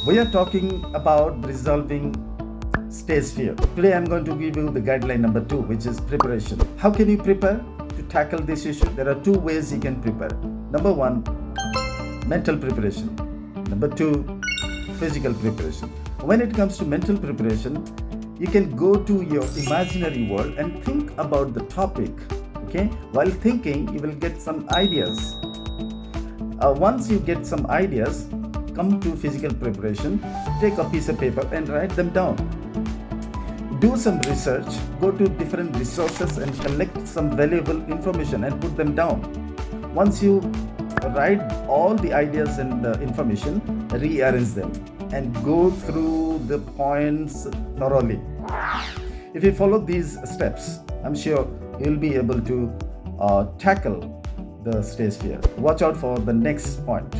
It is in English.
We are talking about resolving stage fear. Today I'm going to give you the guideline number 2, which is preparation. How can you prepare to tackle this issue? There are 2 ways you can prepare. Number 1, mental preparation. Number 2, physical preparation. When it comes to mental preparation, you can go to your imaginary world and think about the topic. Okay? While thinking, you will get some ideas. Once you get some ideas, come to physical preparation. Take a piece of paper and write them down. Do some research, go to different resources and collect some valuable information and put them down. Once you write all the ideas and the information, rearrange them and go through the points thoroughly. If you follow these steps, I'm sure you'll be able to tackle the stage fear. Watch out for the next point.